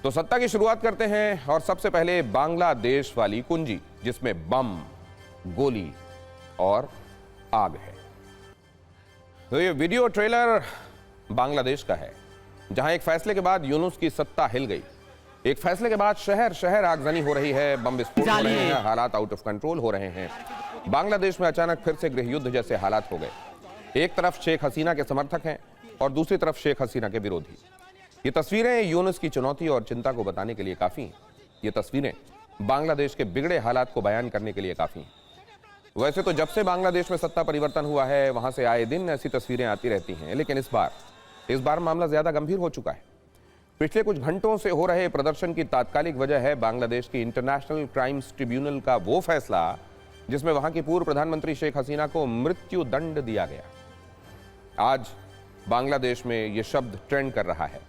तो सत्ता की शुरुआत करते हैं और सबसे पहले बांग्लादेश वाली कुंजी, जिसमें बम, गोली और आग है। तो ये वीडियो ट्रेलर बांग्लादेश का है, जहां एक फैसले के बाद यूनुस की सत्ता हिल गई। एक फैसले के बाद शहर शहर आगजनी हो रही है, बम विस्फोट हो रहे हैं, हालात आउट ऑफ कंट्रोल हो रहे हैं। बांग्लादेश में अचानक फिर से गृह युद्ध जैसे हालात हो गए। एक तरफ शेख हसीना के समर्थक हैं और दूसरी तरफ शेख हसीना के विरोधी। ये तस्वीरें यूनुस की चुनौती और चिंता को बताने के लिए काफी हैं। ये तस्वीरें बांग्लादेश के बिगड़े हालात को बयान करने के लिए काफी हैं। वैसे तो जब से बांग्लादेश में सत्ता परिवर्तन हुआ है, वहां से आए दिन ऐसी तस्वीरें आती रहती हैं, लेकिन इस बार मामला ज्यादा गंभीर हो चुका है। पिछले कुछ घंटों से हो रहे प्रदर्शन की तात्कालिक वजह है बांग्लादेश की इंटरनेशनल क्राइम्स ट्रिब्यूनल का वो फैसला जिसमें वहां की पूर्व प्रधानमंत्री शेख हसीना को मृत्यु दंड दिया गया। आज बांग्लादेश में यह शब्द ट्रेंड कर रहा है,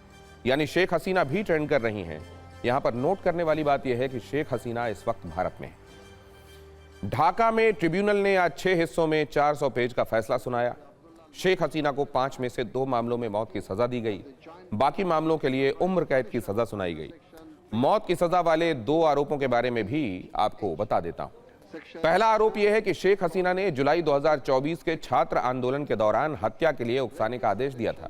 यानी शेख हसीना भी ट्रेंड कर रही हैं। यहां पर नोट करने वाली बात यह है कि शेख हसीना इस वक्त भारत में है। ढाका में ट्रिब्यूनल ने आज 6 हिस्सों में 400 पेज का फैसला सुनाया। शेख हसीना को 5 में से 2 मामलों में मौत की सजा दी गई, बाकी मामलों के लिए उम्र कैद की सजा सुनाई गई। मौत की सजा वाले 2 आरोपों के बारे में भी आपको बता देता हूं। पहला आरोप यह है कि शेख हसीना ने जुलाई 2024 के छात्र आंदोलन के दौरान हत्या के लिए उकसाने का आदेश दिया था,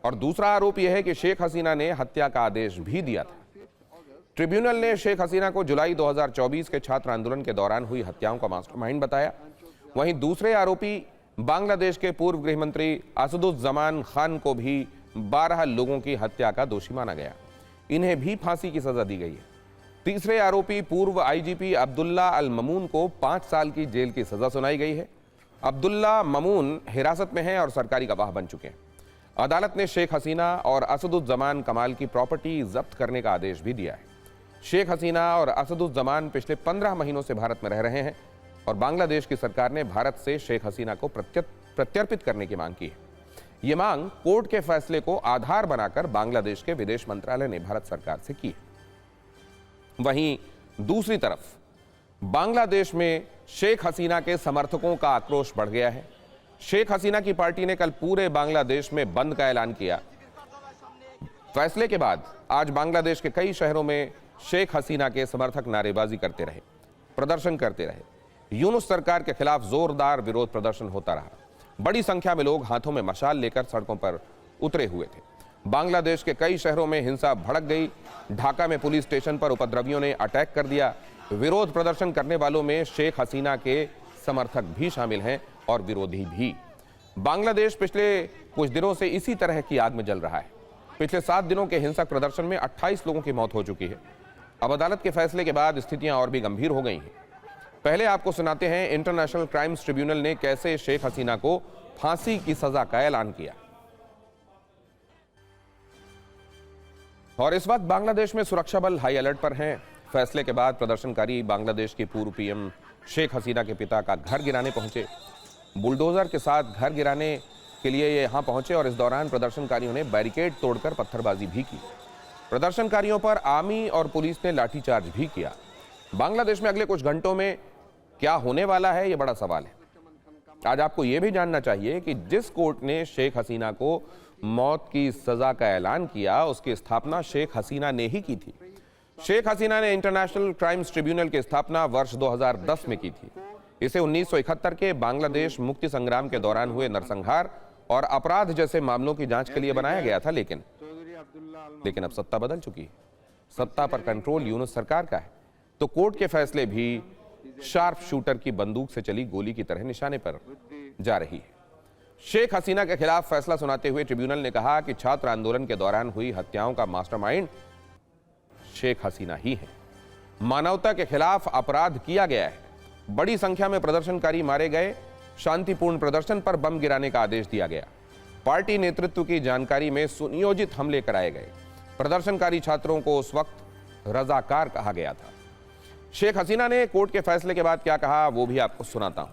और दूसरा आरोप यह है कि शेख हसीना ने हत्या का आदेश भी दिया था। ट्रिब्यूनल ने शेख हसीना को जुलाई 2024 के छात्र आंदोलन के दौरान हुई हत्याओं का मास्टरमाइंड बताया। वहीं दूसरे आरोपी बांग्लादेश के पूर्व गृह मंत्री असदुज्जमान खान को भी 12 लोगों की हत्या का दोषी माना गया। इन्हें भी फांसी की सजा दी गई है। तीसरे आरोपी पूर्व आईजीपी अब्दुल्ला अल ममून को 5 साल की जेल की सजा सुनाई गई है। अब्दुल्ला ममून हिरासत में हैं और सरकारी गवाह बन चुके हैं। अदालत ने शेख हसीना और असदुज्जमान कमाल की प्रॉपर्टी जब्त करने का आदेश भी दिया है। शेख हसीना और असदुज्जमान पिछले 15 महीनों से भारत में रह रहे हैं और बांग्लादेश की सरकार ने भारत से शेख हसीना को प्रत्यर्पित करने की मांग की है। ये मांग कोर्ट के फैसले को आधार बनाकर बांग्लादेश के विदेश मंत्रालय ने भारत सरकार से की है। वहीं दूसरी तरफ बांग्लादेश में शेख हसीना के समर्थकों का आक्रोश बढ़ गया है। शेख हसीना की पार्टी ने कल पूरे बांग्लादेश में बंद का ऐलान किया। फैसले के बाद आज बांग्लादेश के कई शहरों में शेख हसीना के समर्थक नारेबाजी करते रहे, प्रदर्शन करते रहे। यूनुस सरकार के खिलाफ जोरदार विरोध प्रदर्शन होता रहा। बड़ी संख्या में लोग हाथों में मशाल लेकर सड़कों पर उतरे हुए थे। बांग्लादेश के कई शहरों में हिंसा भड़क गई। ढाका में पुलिस स्टेशन पर उपद्रवियों ने अटैक कर दिया। विरोध प्रदर्शन करने वालों में शेख हसीना के समर्थक भी शामिल हैं और विरोधी भी। बांग्लादेश पिछले कुछ दिनों से इसी तरह की आग में जल रहा है। पिछले 7 दिनों के हिंसक प्रदर्शन में 28 लोगों की मौत हो चुकी है। अब अदालत के फैसले के बाद स्थितियां और भी गंभीर हो गई हैं। पहले आपको सुनाते हैं इंटरनेशनल क्राइम्स ट्रिब्यूनल ने कैसे शेख हसीना को फांसी की सजा का ऐलान किया। और इस वक्त बांग्लादेश में सुरक्षा बल हाई अलर्ट पर हैं। फैसले के बाद प्रदर्शनकारी बांग्लादेश की पूर्व पीएम शेख हसीना के पिता का घर गिराने पहुंचे। बुलडोजर के साथ घर गिराने के लिए ये यहां पहुंचे और इस दौरान प्रदर्शनकारियों ने बैरिकेड तोड़कर पत्थरबाजी भी की। प्रदर्शनकारियों पर आर्मी और पुलिस ने लाठीचार्ज भी किया। बांग्लादेश में अगले कुछ घंटों में क्या होने वाला है, यह बड़ा सवाल है। आज आपको यह भी जानना चाहिए कि जिस कोर्ट ने शेख हसीना को मौत की सजा का ऐलान किया, उसकी स्थापना शेख हसीना ने ही की थी। शेख हसीना ने इंटरनेशनल क्राइम्स ट्रिब्यूनल की स्थापना वर्ष 2010 में की थी। इसे 1971 के बांग्लादेश मुक्ति संग्राम के दौरान हुए नरसंहार और अपराध जैसे मामलों की जांच के लिए बनाया गया था, लेकिन अब सत्ता बदल चुकी है। सत्ता पर कंट्रोल यूनुस सरकार का है, तो कोर्ट के फैसले भी शार्प शूटर की बंदूक से चली गोली की तरह निशाने पर जा रही है। शेख हसीना के खिलाफ फैसला सुनाते हुए ट्रिब्यूनल ने कहा कि छात्र आंदोलन के दौरान हुई हत्याओं का मास्टरमाइंड शेख हसीना ही है। मानवता के खिलाफ अपराध किया गया है। बड़ी संख्या में प्रदर्शनकारी मारे गए। शांतिपूर्ण प्रदर्शन पर बम गिराने का आदेश दिया गया। पार्टी नेतृत्व की जानकारी में सुनियोजित हमले कराए गए। प्रदर्शनकारी छात्रों को उस वक्त रजाकार कहा गया था। शेख हसीना ने कोर्ट के फैसले के बाद क्या कहा, वो भी आपको सुनाता हूं।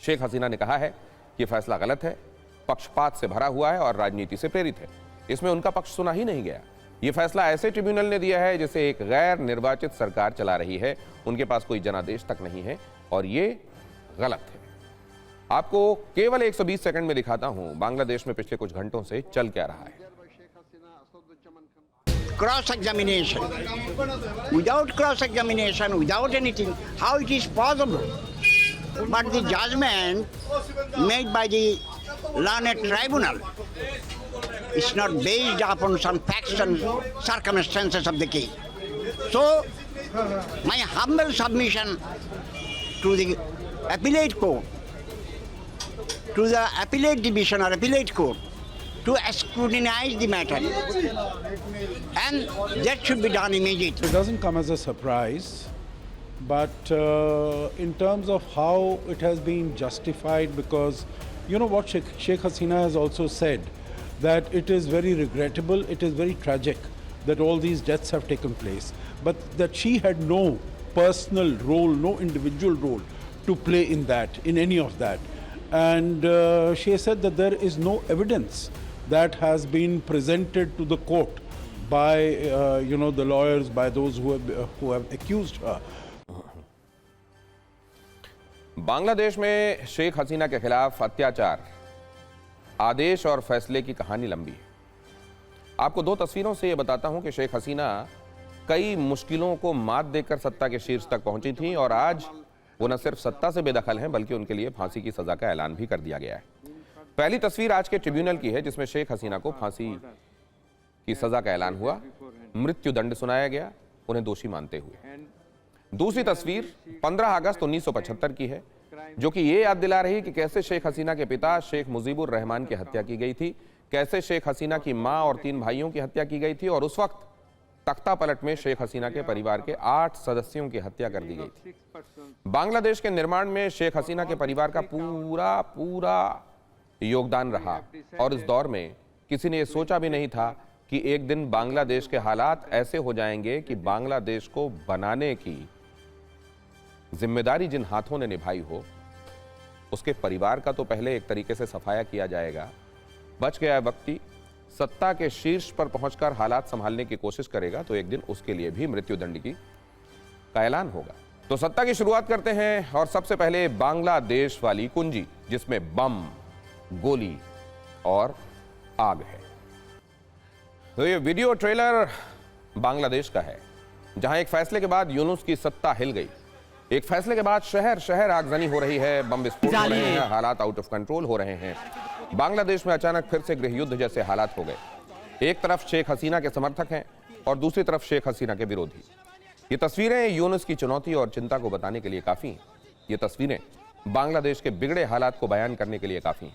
शेख हसीना ने कहा है कि फैसला गलत है, पक्षपात से भरा हुआ है और राजनीति से प्रेरित है। इसमें उनका पक्ष सुना ही नहीं गया। यह फैसला ऐसे ट्रिब्यूनल ने दिया है जिसे एक गैर निर्वाचित सरकार चला रही है। उनके पास कोई जनादेश तक नहीं है और ये गलत है। आपको केवल 120 सेकंड में दिखाता हूं बांग्लादेश में पिछले कुछ घंटों से चल क्या रहा है। cross-examination. Without cross-examination, without anything, how it is possible? But the judgment made by the learned tribunal is not based upon some facts and circumstances of the case. So, my humble submission to the appellate court, to the appellate division or appellate court, to scrutinize the matter, and that should be done immediately. It doesn't come as a surprise, but in terms of how it has been justified, because you know what Sheikh Hasina has also said, that it is very regrettable, it is very tragic that all these deaths have taken place, but that she had no personal role, no individual role to play in that, in any of that. And she has said that there is no evidence that has been presented to the court by the lawyers, by those who have accused her. Bangladesh में शेख हसीना के खिलाफ अत्याचार, आदेश और फैसले की कहानी लंबी है। आपको दो तस्वीरों से यह बताता हूं कि शेख हसीना कई मुश्किलों को मात देकर सत्ता के शीर्ष तक पहुंची थी और आज वो न सिर्फ सत्ता से बेदखल हैं बल्कि उनके लिए फांसी की सजा का ऐलान भी कर दिया गया है। पहली तस्वीर आज के ट्रिब्यूनल की है जिसमें शेख हसीना को फांसी की सजा का ऐलान हुआ, मृत्यु दंड सुनाया गया उन्हें दोषी मानते हुए। दूसरी तस्वीर 15 अगस्त 1975 की है जो कि ये याद दिला रही कि कैसे शेख हसीना के पिता शेख मुजीबुर रहमान की हत्या की गई थी, कैसे शेख हसीना की मां और 3 भाइयों की हत्या की गई थी और उस वक्त तख्ता पलट में शेख हसीना के परिवार के 8 सदस्यों की हत्या कर दी गई थी। बांग्लादेश के निर्माण में शेख हसीना के परिवार का पूरा योगदान रहा और इस दौर में किसी ने यह सोचा भी नहीं था कि एक दिन बांग्लादेश के हालात ऐसे हो जाएंगे कि बांग्लादेश को बनाने की जिम्मेदारी जिन हाथों ने निभाई हो उसके परिवार का तो पहले एक तरीके से सफाया किया जाएगा, बच गया व्यक्ति सत्ता के शीर्ष पर पहुंचकर हालात संभालने की कोशिश करेगा तो एक दिन उसके लिए भी मृत्युदंड का ऐलान होगा। तो सत्ता की शुरुआत करते हैं और सबसे पहले बांग्लादेश वाली कुंजी जिसमें बम, गोली और आग है। तो ये वीडियो ट्रेलर बांग्लादेश का है जहां एक फैसले के बाद यूनुस की सत्ता हिल गई। एक फैसले के बाद शहर शहर आगजनी हो रही है, बम विस्फोट हो रहे हैं, हालात आउट ऑफ कंट्रोल हो रहे हैं। बांग्लादेश में अचानक फिर से गृह युद्ध जैसे हालात हो गए। एक तरफ शेख हसीना के समर्थक हैं और दूसरी तरफ शेख हसीना के विरोधी। ये तस्वीरें यूनुस की चुनौती और चिंता को बताने के लिए काफी हैं। ये तस्वीरें बांग्लादेश के बिगड़े हालात को बयान करने के लिए काफी हैं।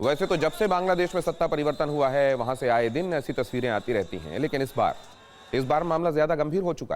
वैसे तो जब से बांग्लादेश में सत्ता परिवर्तन हुआ है वहां से आए दिन ऐसी तस्वीरें आती रहती हैं, लेकिन इस बार मामला ज्यादा गंभीर हो चुका